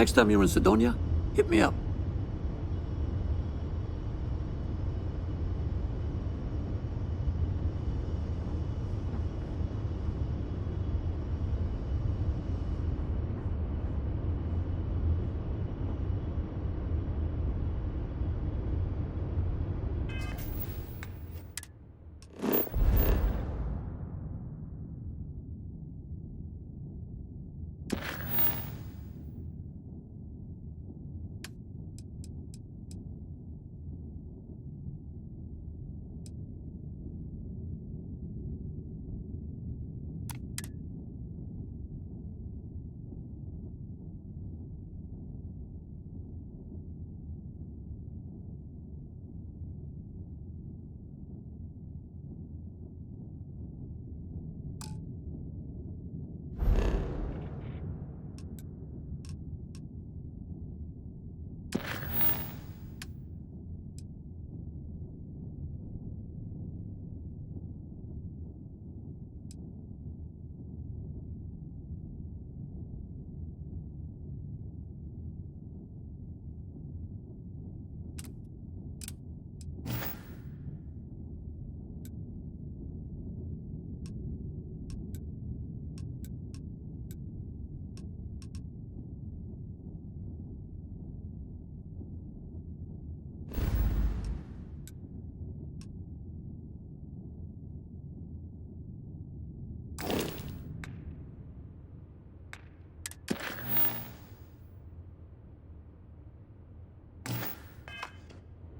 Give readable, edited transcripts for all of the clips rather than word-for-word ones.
Next time you're in Sidonia, hit me up.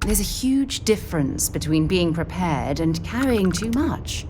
There's a huge difference between being prepared and carrying too much.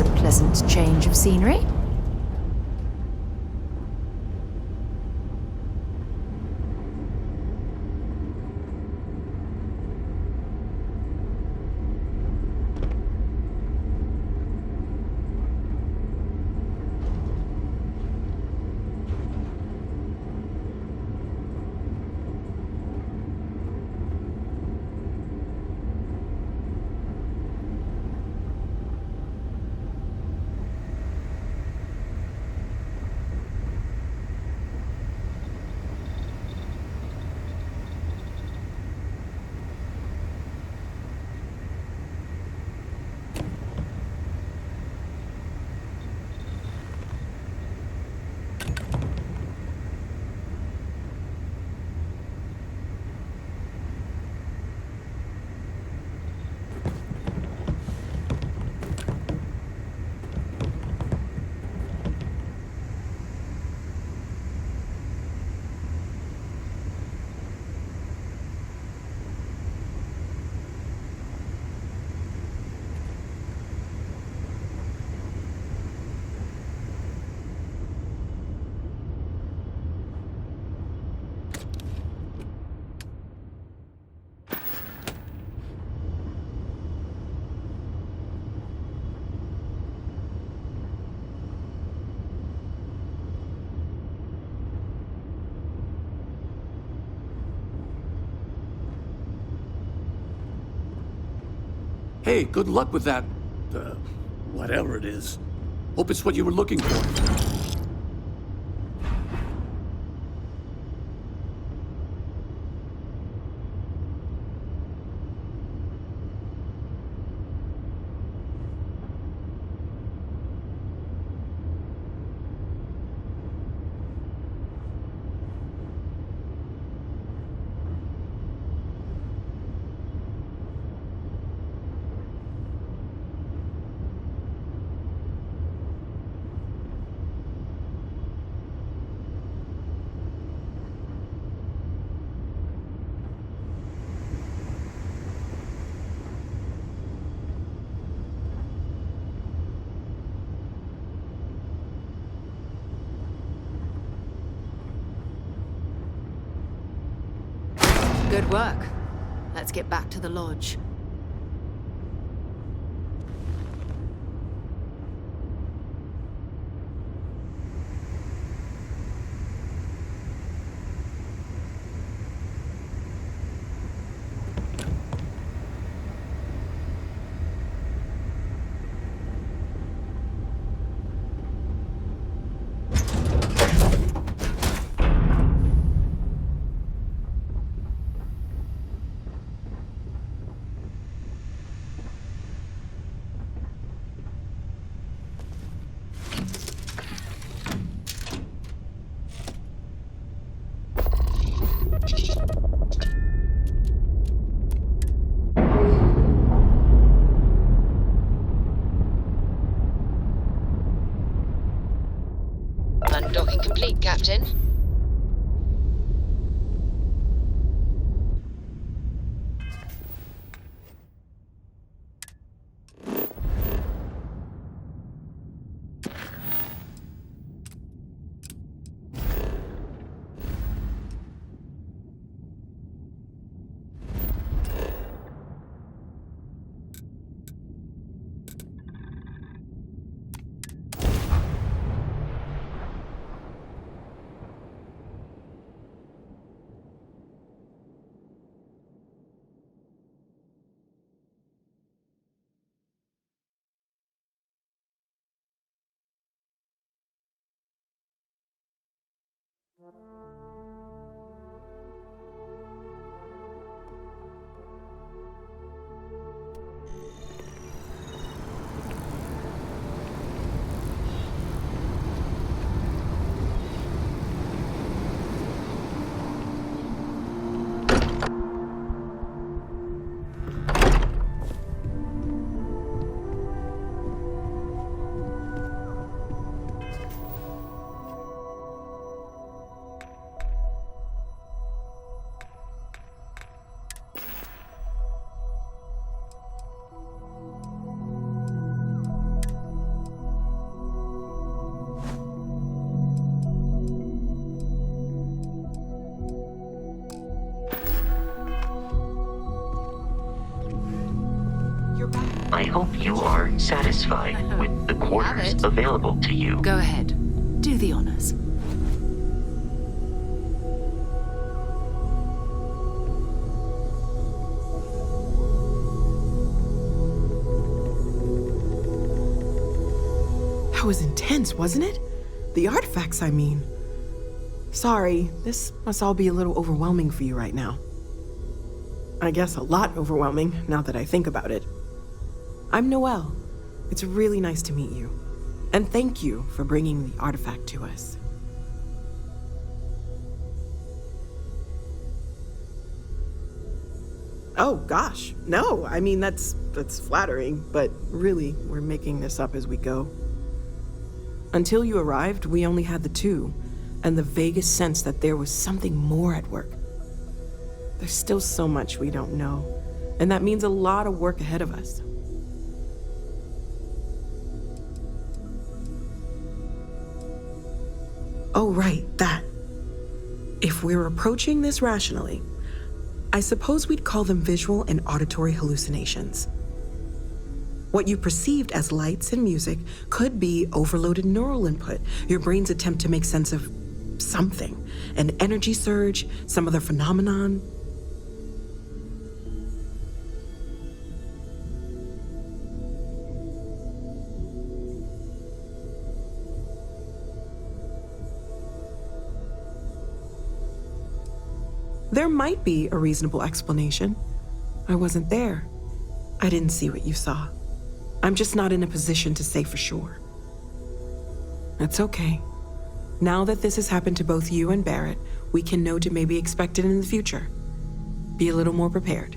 always a pleasant change of scenery. Hey, good luck with that, whatever it is. Hope it's what you were looking for. Good work. Let's get back to the lodge. Undocking complete, Captain. hope you are satisfied with the quarters it. available to you. Go ahead. Do the honors. That was intense, wasn't it? The artifacts, I mean. Sorry, this must all be a little overwhelming for you right now. I guess a lot overwhelming, now that I think about it. I'm Noelle. It's really nice to meet you. And thank you for bringing the artifact to us. Oh, gosh. No, I mean, that's flattering, but really, we're making this up as we go. Until you arrived, we only had the two, and the vaguest sense that there was something more at work. There's still so much we don't know, and that means a lot of work ahead of us. Oh, right, that. If we're approaching this rationally, I suppose we'd call them visual and auditory hallucinations. What you perceived as lights and music could be overloaded neural input, your brain's attempt to make sense of something, an energy surge, some other phenomenon. There might be a reasonable explanation. I wasn't there. I didn't see what you saw. I'm just not in a position to say for sure. That's okay. Now that this has happened to both you and Barrett, we can know to maybe expect it in the future. Be a little more prepared.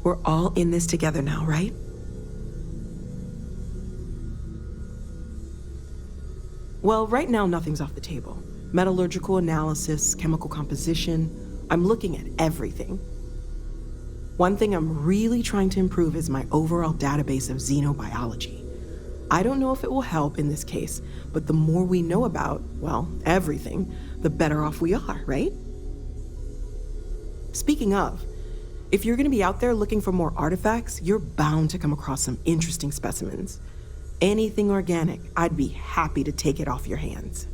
We're all in this together now, right? Well, right now nothing's off the table. Metallurgical analysis, chemical composition. I'm looking at everything. One thing I'm really trying to improve is my overall database of xenobiology. I don't know if it will help in this case, but the more we know about, well, everything, the better off we are, right? Speaking of, if you're gonna be out there looking for more artifacts, you're bound to come across some interesting specimens. Anything organic, I'd be happy to take it off your hands.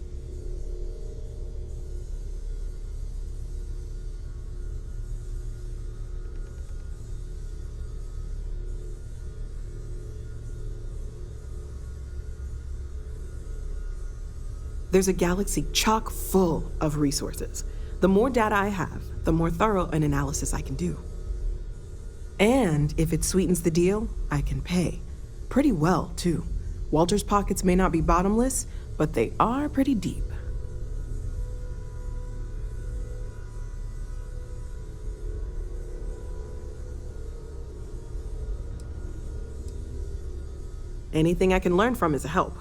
There's a galaxy chock full of resources. The more data I have, the more thorough an analysis I can do. And if it sweetens the deal, I can pay. Pretty well, too. Walter's pockets may not be bottomless, but they are pretty deep. Anything I can learn from is a help.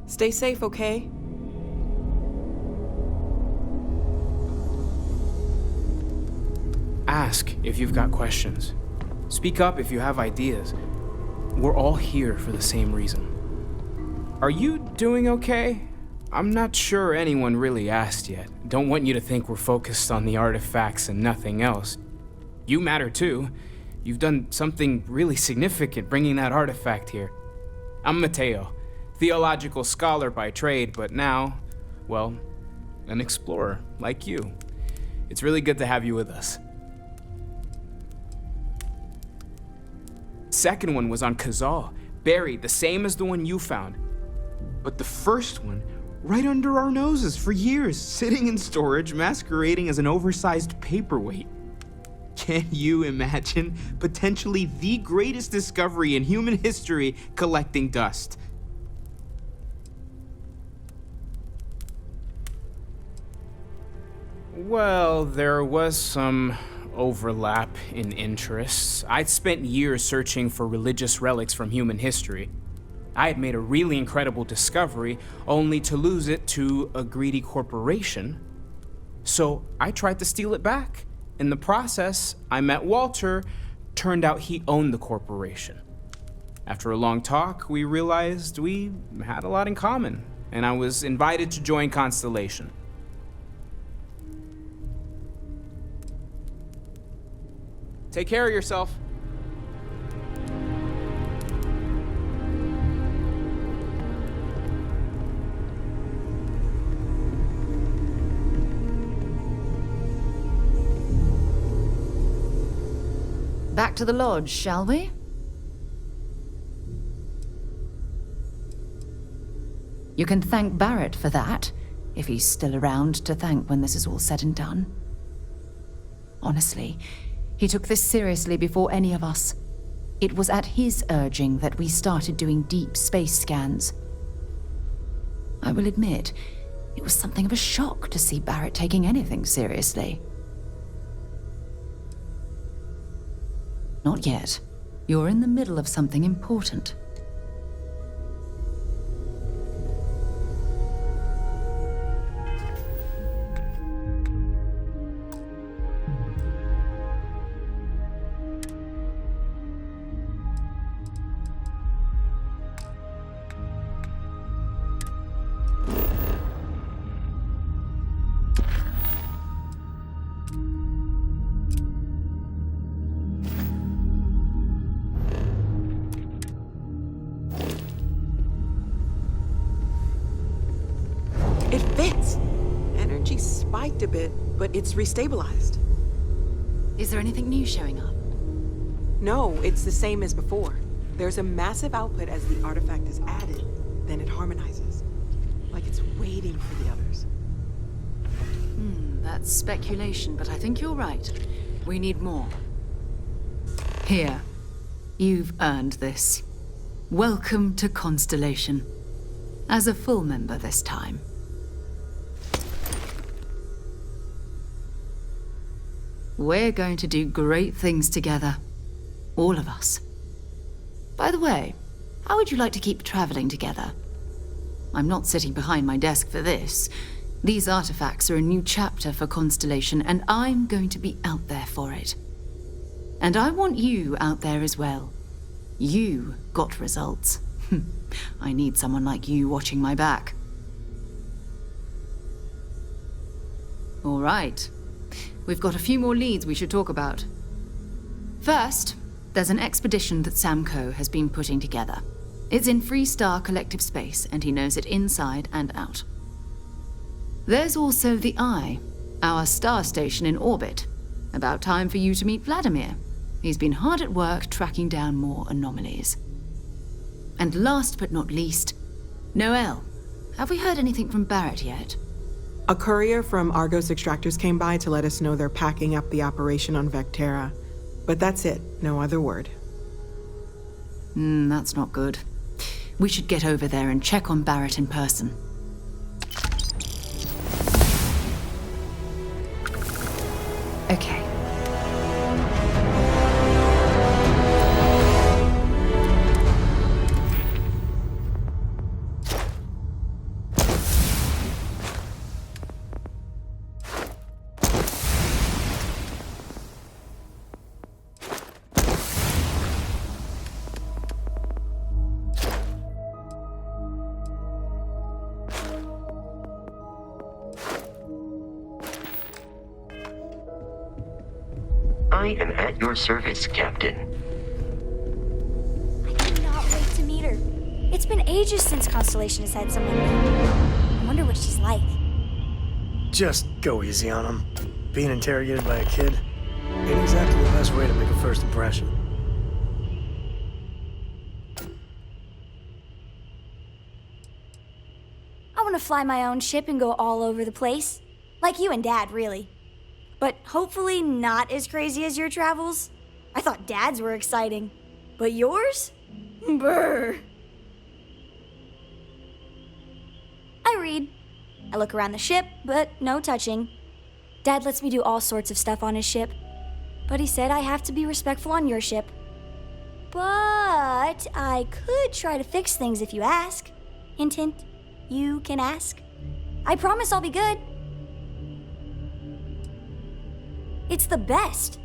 Stay safe, okay? Ask if you've got questions. Speak up if you have ideas. We're all here for the same reason. Are you doing okay? I'm not sure anyone really asked yet. Don't want you to think we're focused on the artifacts and nothing else. You matter too. You've done something really significant bringing that artifact here. I'm Mateo, theological scholar by trade, but now, well, an explorer like you. It's really good to have you with us. Second one was on Kazal, buried the same as the one you found. But the first one, right under our noses for years, sitting in storage, masquerading as an oversized paperweight. Can you imagine potentially the greatest discovery in human history collecting dust? Well, there was some overlap in interests. I'd spent years searching for religious relics from human history. I had made a really incredible discovery, only to lose it to a greedy corporation. So I tried to steal it back. In the process, I met Walter. Turned out he owned the corporation. After a long talk, we realized we had a lot in common, and I was invited to join Constellation. Take care of yourself. Back to the lodge, shall we? You can thank Barrett for that, if he's still around to thank when this is all said and done. Honestly, he took this seriously before any of us. It was at his urging that we started doing deep space scans. I will admit, it was something of a shock to see Barrett taking anything seriously. Not yet. You're in the middle of something important. It fits. Energy spiked a bit, but it's restabilized. Is there anything new showing up? No, it's the same as before. There's a massive output as the artifact is added, then it harmonizes. Like it's waiting for the others. That's speculation, but I think you're right. We need more. Here. You've earned this. Welcome to Constellation. As a full member this time. We're going to do great things together. All of us. By the way, how would you like to keep traveling together? I'm not sitting behind my desk for this. These artifacts are a new chapter for Constellation, and I'm going to be out there for it. And I want you out there as well. You got results. I need someone like you watching my back. All right. We've got a few more leads we should talk about. First, there's an expedition that Samco has been putting together. It's in Freestar Collective Space, and he knows it inside and out. There's also the Eye, our star station in orbit. About time for you to meet Vladimir. He's been hard at work tracking down more anomalies. And last but not least, Noel. Have we heard anything from Barrett yet? A courier from Argos Extractors came by to let us know they're packing up the operation on Vectera. But that's it, no other word. That's not good. We should get over there and check on Barrett in person. Okay. I am at your service, Captain. I cannot wait to meet her. It's been ages since Constellation has had someone new. I wonder what she's like. Just go easy on him. Being interrogated by a kid ain't exactly the best way to make a first impression. I want to fly my own ship and go all over the place. Like you and Dad, really. But hopefully not as crazy as your travels. I thought Dad's were exciting. But yours? Brr. I read. I look around the ship, but no touching. Dad lets me do all sorts of stuff on his ship. but he said I have to be respectful on your ship. But I could try to fix things if you ask. Hint, hint. You can ask. I promise I'll be good. It's the best.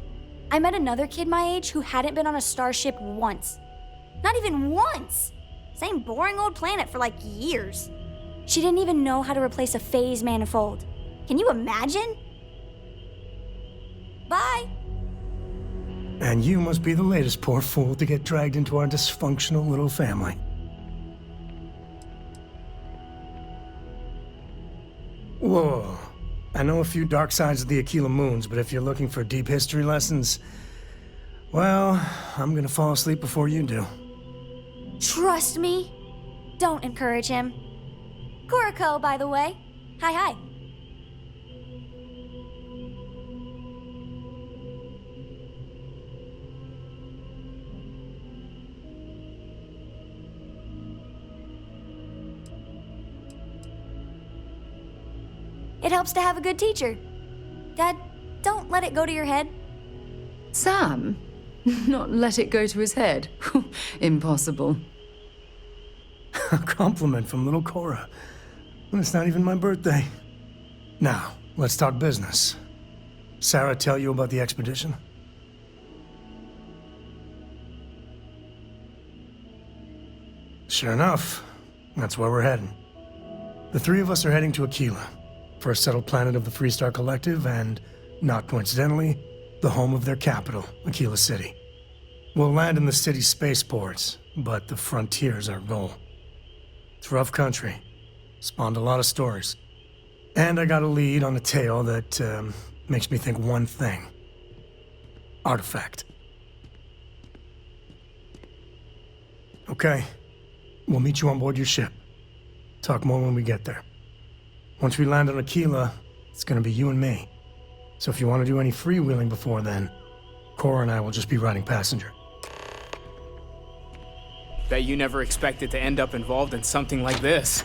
I met another kid my age who hadn't been on a starship once. Not even once! Same boring old planet for like years. She didn't even know how to replace a phase manifold. Can you imagine? Bye! And you must be the latest poor fool to get dragged into our dysfunctional little family. Whoa. I know a few dark sides of the Akila moons, but if you're looking for deep history lessons, well, I'm gonna fall asleep before you do. Trust me. Don't encourage him. Kuriko, by the way. Hi, hi. It helps to have a good teacher. Dad, don't let it go to your head. Sam? Not let it go to his head? Impossible. A compliment from little Cora. And it's not even my birthday. Now, let's talk business. Sarah tell you about the expedition? Sure enough, that's where we're heading. The three of us are heading to Akila, first settled planet of the Freestar Collective, and, not coincidentally, the home of their capital, Akila City. We'll land in the city's spaceports, but the frontier's our goal. It's rough country. Spawned a lot of stories. And I got a lead on a tale that makes me think one thing. Artifact. Okay. We'll meet you on board your ship. Talk more when we get there. Once we land on Akila, it's gonna be you and me. So if you want to do any freewheeling before then, Cora and I will just be riding passenger. Bet you never expected to end up involved in something like this.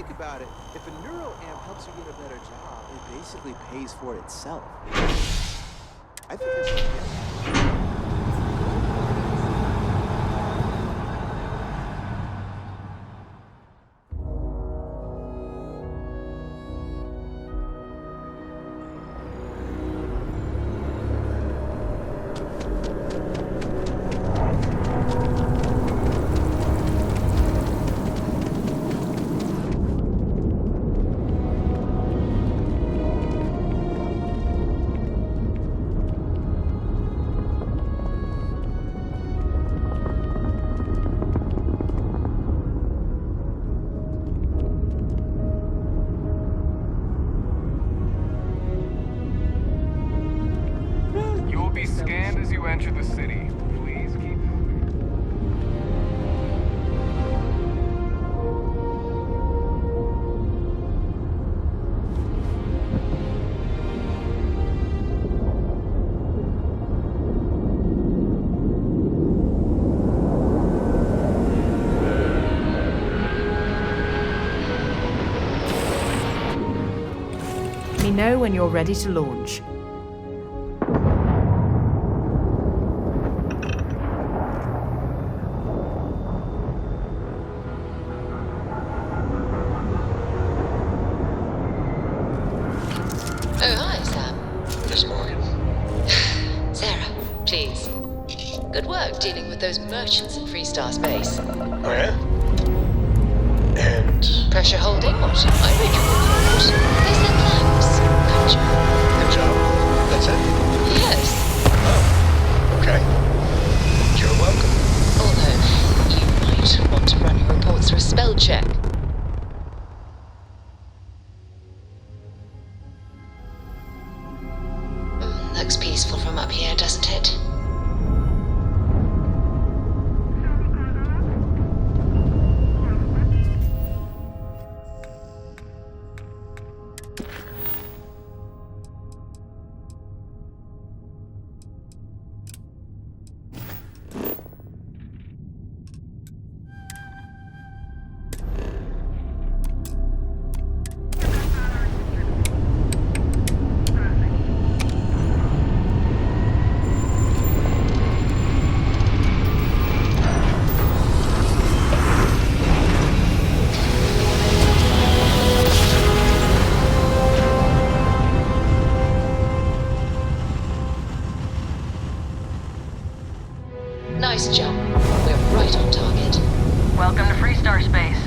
think about it, if a neuroamp helps you get a better job, it basically pays for itself. I think it's okay. Scanned as you enter the city. Please keep moving. Let me know when you're ready to launch. Oh, hi, Sam. Miss Morgan. Sarah, please. Good work dealing with those merchants in Freestar Space. Oh, yeah? And... Pressure holding what I read your report. They said thanks. Good job. Good job? That's it? Yes. Oh, okay. You're welcome. Although, you might want to run your reports through a spell check. Looks peaceful from up here, doesn't it? Nice job. We're right on target. Welcome to Freestar Space.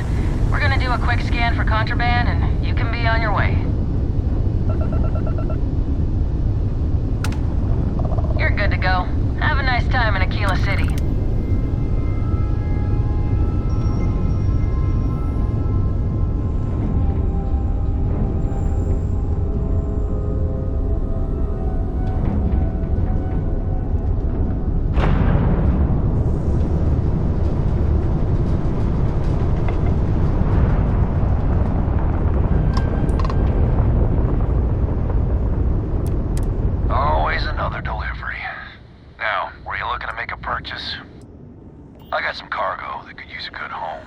We're gonna do a quick scan for contraband, and you can be on your way. You're good to go. Have a nice time in Akila City. Always another delivery. Now, were you looking to make a purchase? I got some cargo that could use a good home.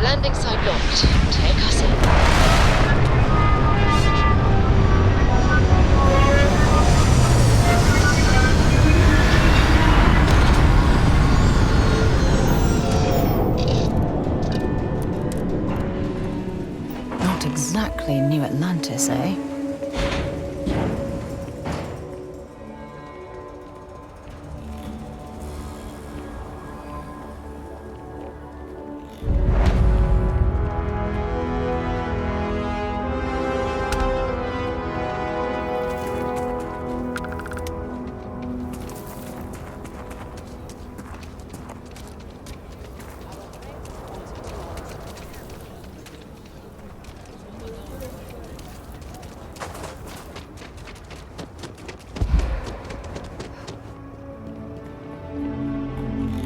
Landing site locked. Take us in. Not exactly New Atlantis, eh?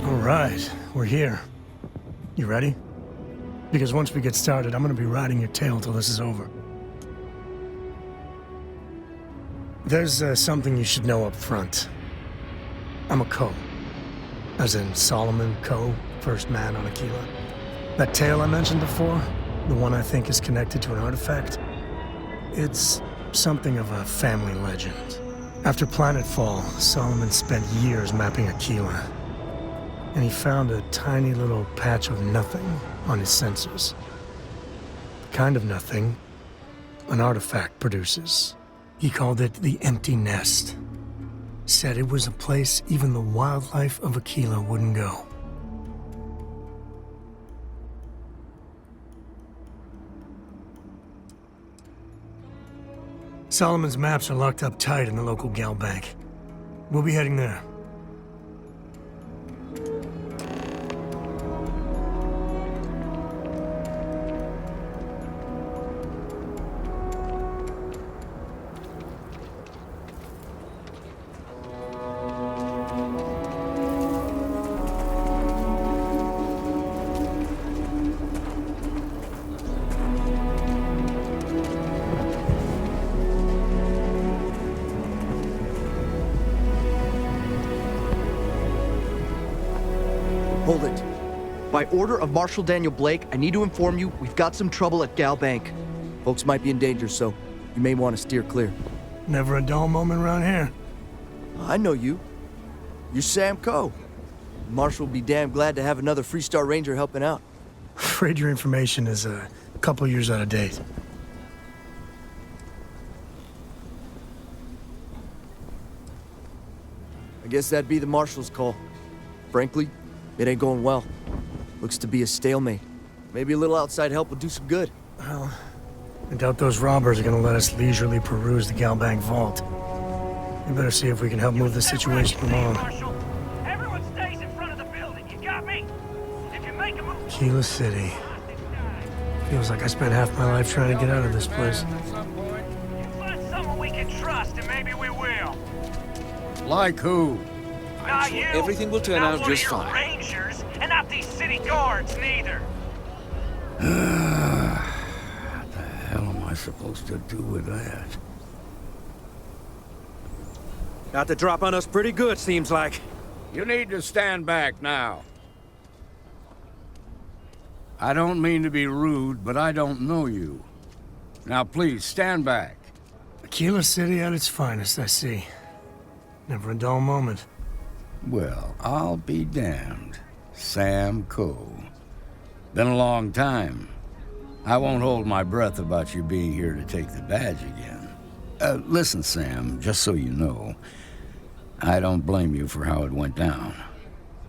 All right, we're here. You ready? Because once we get started, I'm gonna be riding your tail till this is over. There's something you should know up front. I'm a Co. As in Solomon Co., first man on Akila. That tale I mentioned before, the one I think is connected to an artifact, it's something of a family legend. After planetfall, Solomon spent years mapping Akila, and he found a tiny little patch of nothing on his sensors. The kind of nothing an artifact produces. He called it the Empty Nest. Said it was a place even the wildlife of Akila wouldn't go. Solomon's maps are locked up tight in the local gal bank. We'll be heading there. Hold it. By order of Marshal Daniel Blake, I need to inform you we've got some trouble at Gal Bank. Folks might be in danger, so you may want to steer clear. Never a dull moment around here. I know you. You're Sam Coe. Marshal will be damn glad to have another Freestar Ranger helping out. Afraid your information is a couple years out of date. I guess that'd be the Marshal's call. Frankly, it ain't going well. Looks to be a stalemate. Maybe a little outside help would do some good. Well, I doubt those robbers are gonna let us leisurely peruse the Galbank vault. We better see if we can help move the situation along. Everyone stays in front of the building, you got me? If you make a move... Akila City. Feels like I spent half my life trying to get out of this place. Find someone we can trust and maybe we will. Like who? Not you. Everything will turn Not out one just of your fine. Rangers, and not these city guards neither. What the hell am I supposed to do with that? Got the drop on us pretty good, seems like. You need to stand back now. I don't mean to be rude, but I don't know you. Now please, stand back. Akila City at its finest, I see. Never a dull moment. Well, I'll be damned. Sam Coe. Been a long time. I won't hold my breath about you being here to take the badge again. Listen, Sam, just so you know, I don't blame you for how it went down.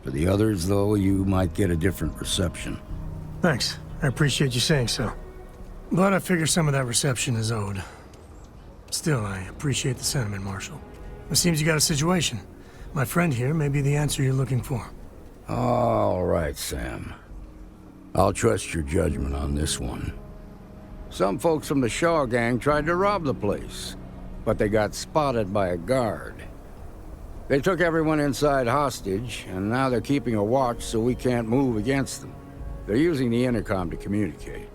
For the others, though, you might get a different reception. Thanks. I appreciate you saying so. But I figure some of that reception is owed. Still, I appreciate the sentiment, Marshal. It seems you got a situation. My friend here may be the answer you're looking for. All right, Sam. I'll trust your judgment on this one. Some folks from the Shaw gang tried to rob the place, but they got spotted by a guard. They took everyone inside hostage, and now they're keeping a watch so we can't move against them. They're using the intercom to communicate.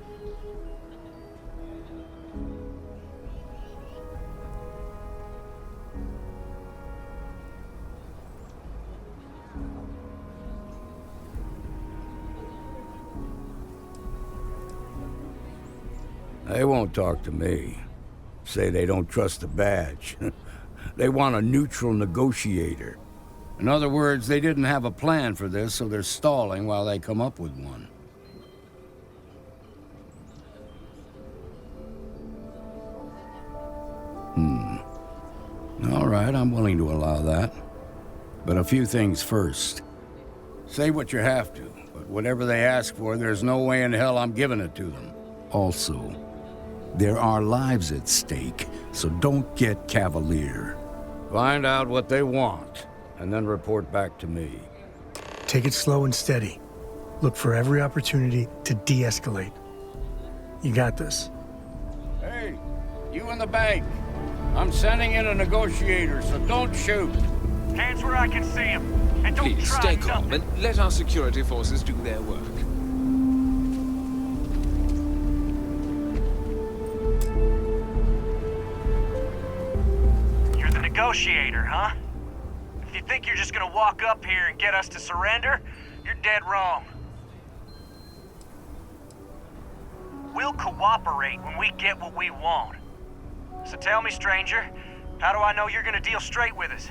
They won't talk to me. Say they don't trust the badge. They want a neutral negotiator. In other words, they didn't have a plan for this, so they're stalling while they come up with one. All right, I'm willing to allow that. But a few things first. Say what you have to, but whatever they ask for, there's no way in hell I'm giving it to them. Also, there are lives at stake, so don't get cavalier. Find out what they want, and then report back to me. Take it slow and steady. Look for every opportunity to de-escalate. You got this. Hey, you in the bank. I'm sending in a negotiator, so don't shoot. Hands where I can see him. And don't Please try stay calm nothing. and let our security forces do their work. You're the negotiator, huh? If you think you're just gonna walk up here and get us to surrender, you're dead wrong. We'll cooperate when we get what we want. So tell me, stranger, how do I know you're gonna deal straight with us?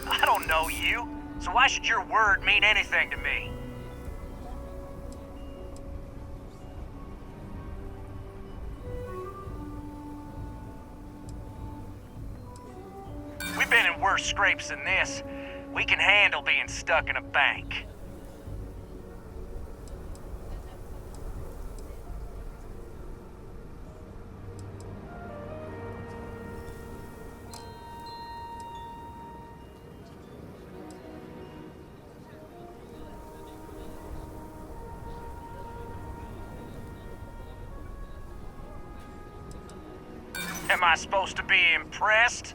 I don't know you, so why should your word mean anything to me? We've been in worse scrapes than this. We can handle being stuck in a bank. Am I supposed to be impressed?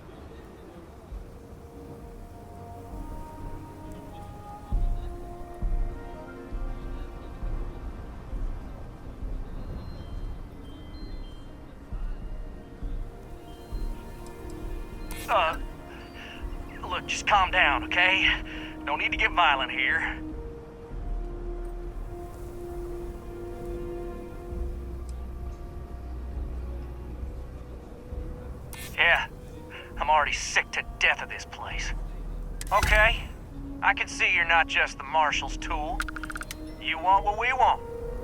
Look, just calm down, okay? Don't need to get violent here. Yeah, I'm already sick to death of this place. Okay, I can see you're not just the Marshal's tool. You want what we want.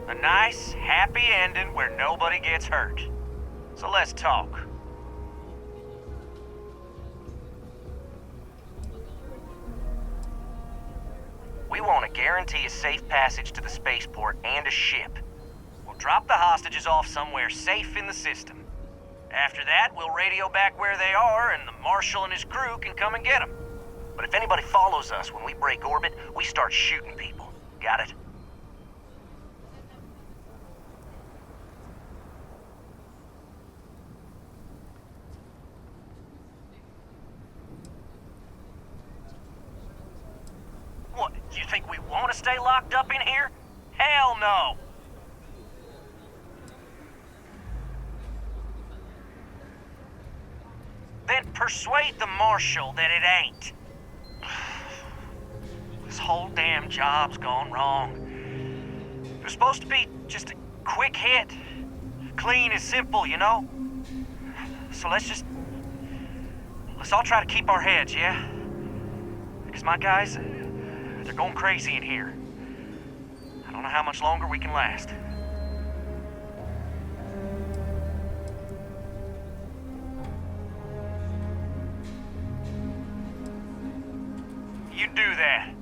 A nice, happy ending where nobody gets hurt. So let's talk. We want to guarantee a safe passage to the spaceport and a ship. We'll drop the hostages off somewhere safe in the system. After that, we'll radio back where they are, and the Marshal and his crew can come and get them. But if anybody follows us when we break orbit, we start shooting people. Got it? What, you think we want to stay locked up in here? Hell no! Then persuade the Marshal that it ain't. This whole damn job's gone wrong. It was supposed to be just a quick hit. Clean and simple, you know? So let's all try to keep our heads, yeah? Because my guys, they're going crazy in here. I don't know how much longer we can last. You do that.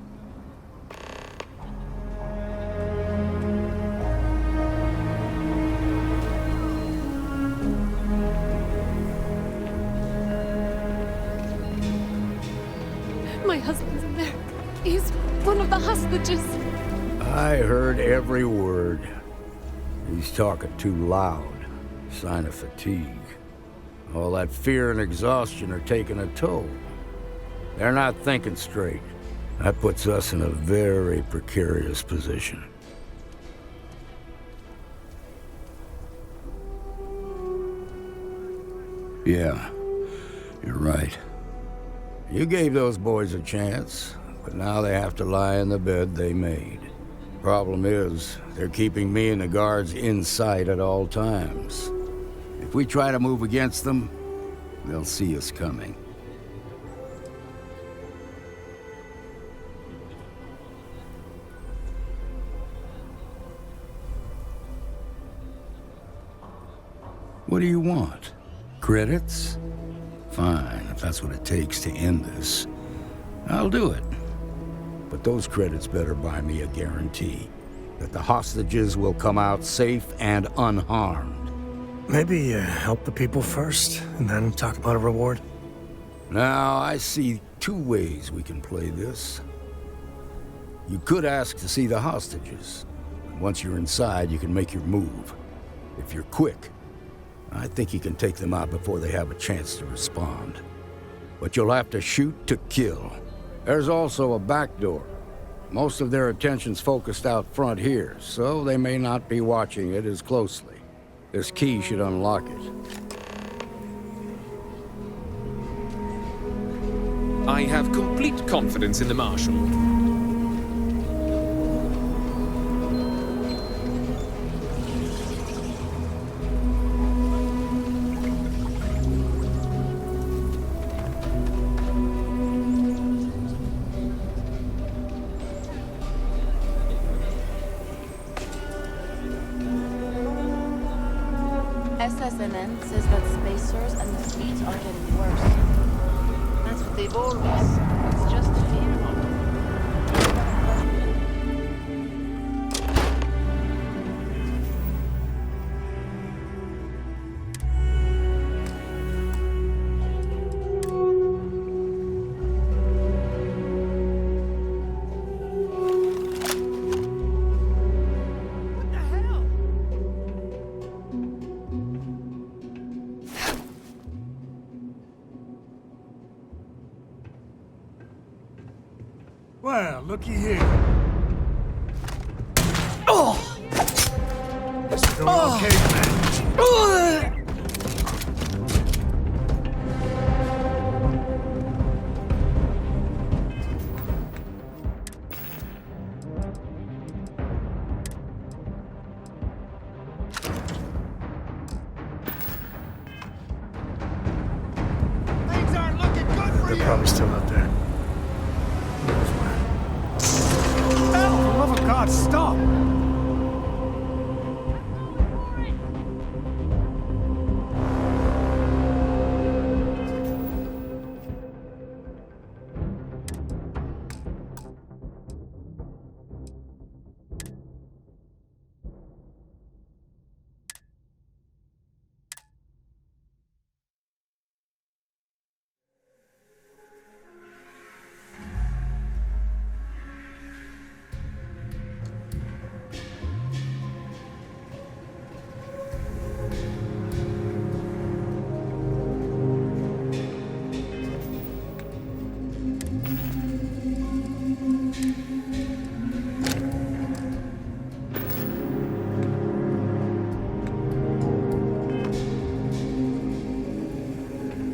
My husband's in there. He's one of the hostages. I heard every word. He's talking too loud. Sign of fatigue. All that fear and exhaustion are taking a toll. They're not thinking straight. That puts us in a very precarious position. Yeah, you're right. You gave those boys a chance, but now they have to lie in the bed they made. Problem is, they're keeping me and the guards in sight at all times. If we try to move against them, they'll see us coming. What do you want? Credits? Fine, if that's what it takes to end this. I'll do it. But those credits better buy me a guarantee that the hostages will come out safe and unharmed. Maybe help the people first, and then talk about a reward? Now, I see two ways we can play this. You could ask to see the hostages. Once you're inside, you can make your move. If you're quick, I think you can take them out before they have a chance to respond. But you'll have to shoot to kill. There's also a back door. Most of their attention's focused out front here, so they may not be watching it as closely. This key should unlock it. I have complete confidence in the Marshal. SSNN says that spacers and the speeds are getting worse. That's what they've always said. It's just fear mongering. Well, looky here. Oh! Guess we're doing okay, man. Things aren't looking good for They're you! probably still out there. Hell, for the love of God, stop!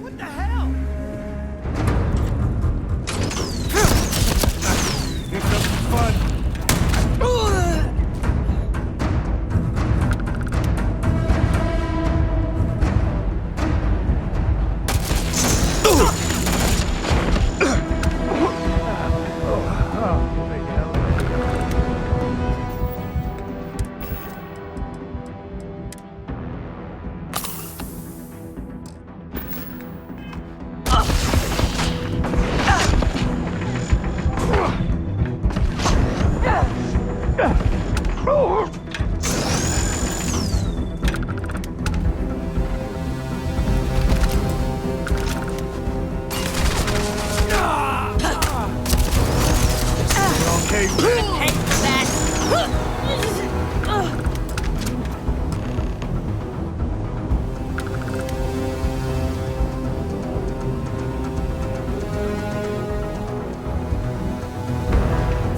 What the hell? Here comes the fun. Okay, man.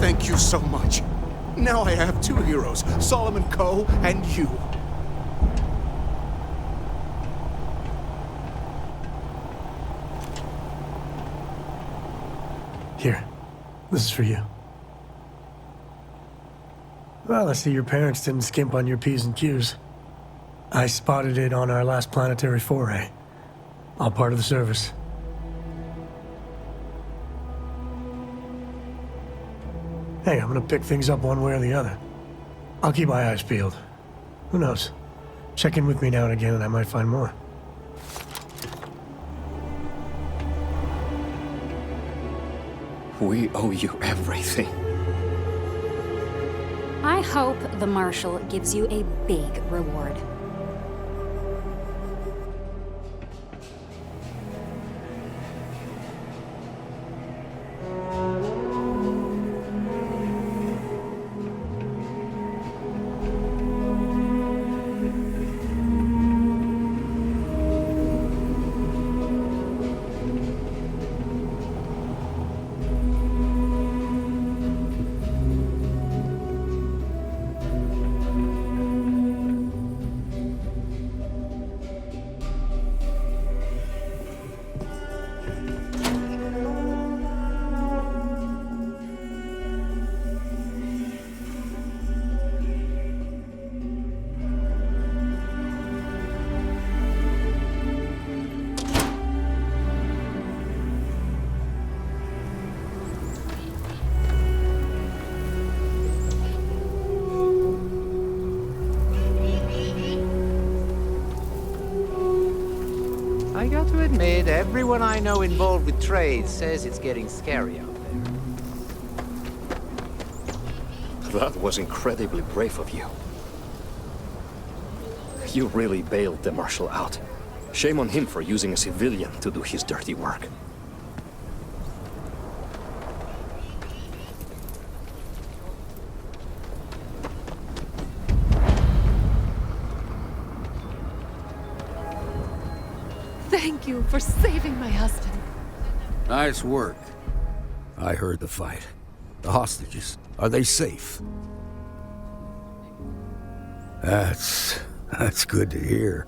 Thank you so much. Now I have two heroes, Solomon Coe and you. Here, this is for you. Well, I see your parents didn't skimp on your P's and Q's. I spotted it on our last planetary foray. All part of the service. Hey, I'm gonna pick things up one way or the other. I'll keep my eyes peeled. Who knows? Check in with me now and again and I might find more. We owe you everything. I hope the Marshal gives you a big reward. I got to admit, everyone I know involved with trade says it's getting scary out there. That was incredibly brave of you. You really bailed the Marshal out. Shame on him for using a civilian to do his dirty work. Thank you for saving my husband. Nice work. I heard the fight. The hostages, are they safe? That's good to hear.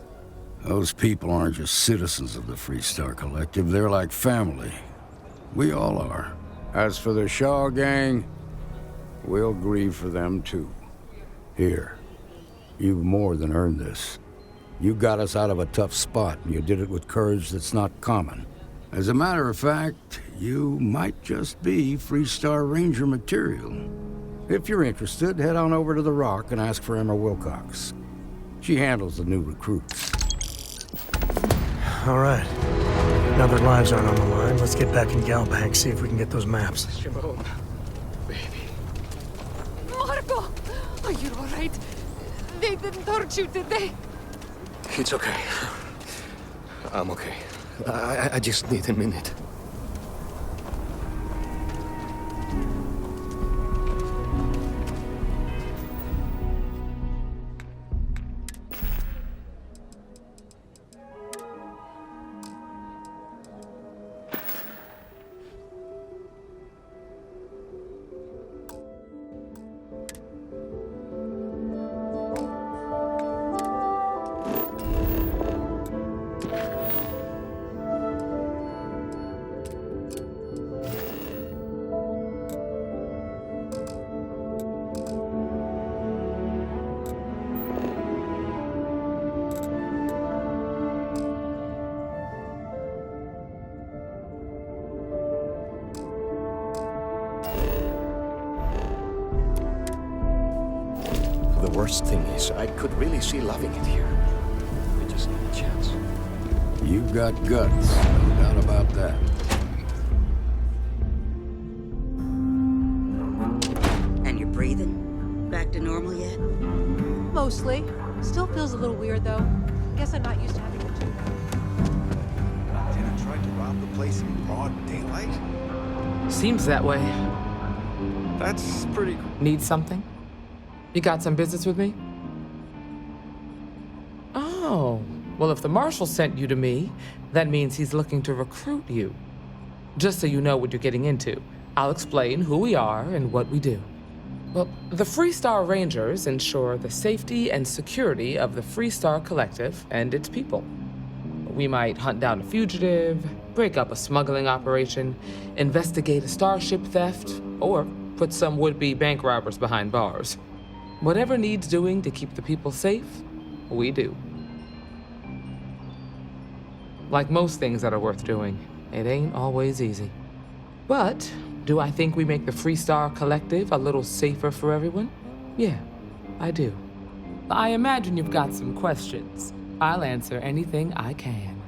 Those people aren't just citizens of the Freestar Collective, they're like family. We all are. As for the Shaw gang, we'll grieve for them too. Here, you've more than earned this. You got us out of a tough spot, and you did it with courage that's not common. As a matter of fact, you might just be Freestar Ranger material. If you're interested, head on over to the Rock and ask for Emma Wilcox. She handles the new recruits. All right. Now that lives aren't on the line, let's get back in Galbank, see if we can get those maps. Shimon, baby. Marco! Are you all right? They didn't hurt you, did they? It's okay. I'm okay. I just need a minute. The worst thing is, I could really see loving it here. We just need a chance. You've got guts, no doubt about that. And you're breathing? Back to normal yet? Mostly. Still feels a little weird, though. Guess I'm not used to having to do that. Tenant tried to rob the place in broad daylight? Seems that way. That's pretty... Need something? You got some business with me? Oh, well, if the Marshal sent you to me, that means he's looking to recruit you. Just so you know what you're getting into, I'll explain who we are and what we do. Well, the Freestar Rangers ensure the safety and security of the Freestar Collective and its people. We might hunt down a fugitive, break up a smuggling operation, investigate a starship theft, or put some would-be bank robbers behind bars. Whatever needs doing to keep the people safe, we do. Like most things that are worth doing, it ain't always easy. But do I think we make the Freestar Collective a little safer for everyone? Yeah, I do. I imagine you've got some questions. I'll answer anything I can.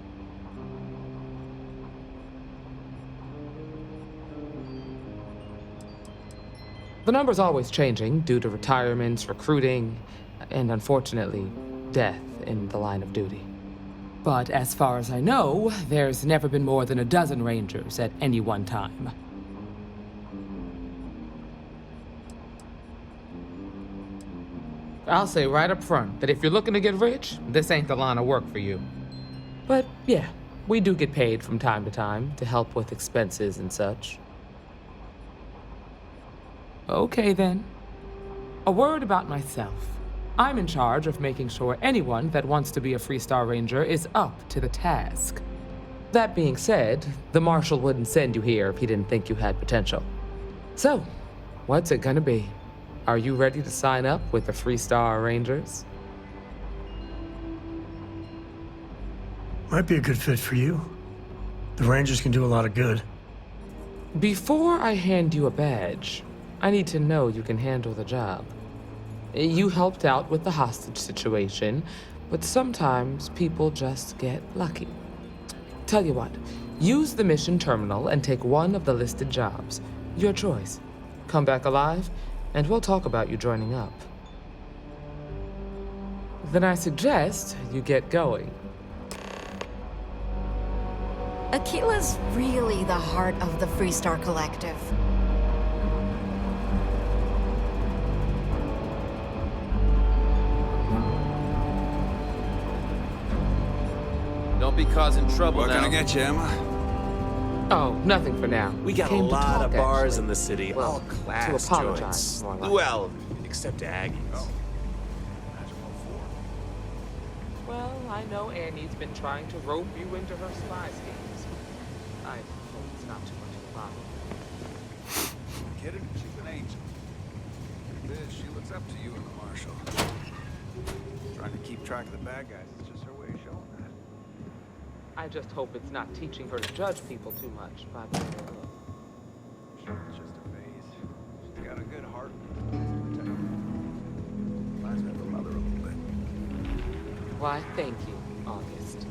The number's always changing due to retirements, recruiting, and unfortunately, death in the line of duty. But as far as I know, there's never been more than a dozen Rangers at any one time. I'll say right up front that if you're looking to get rich, this ain't the line of work for you. But yeah, we do get paid from time to time to help with expenses and such. Okay then. A word about myself. I'm in charge of making sure anyone that wants to be a Freestar Ranger is up to the task. That being said, the Marshal wouldn't send you here if he didn't think you had potential. So, what's it gonna be? Are you ready to sign up with the Freestar Rangers? Might be a good fit for you. The Rangers can do a lot of good. Before I hand you a badge, I need to know you can handle the job. You helped out with the hostage situation, but sometimes people just get lucky. Tell you what, use the mission terminal and take one of the listed jobs. Your choice. Come back alive, and we'll talk about you joining up. Then I suggest you get going. Akila's really the heart of the Freestar Collective. Don't be causing trouble What now. can I get you, Emma? Oh, nothing for now. We got a Came to lot talk, of bars actually. in the city, Well, all class to apologize, joints. more like. Well, except to Aggies. Well, I know Annie's been trying to rope you into her spy schemes. I hope it's not too much of a problem. Kidding? She's an angel. Liz, she looks up to you and the Marshal. Trying to keep track of the bad guys. It's just her way of showing that. I just hope it's not teaching her to judge people too much by the way they look. Sure, it's just a phase. She's got a good heart. Reminds me of her mother a little bit. Why, thank you, August.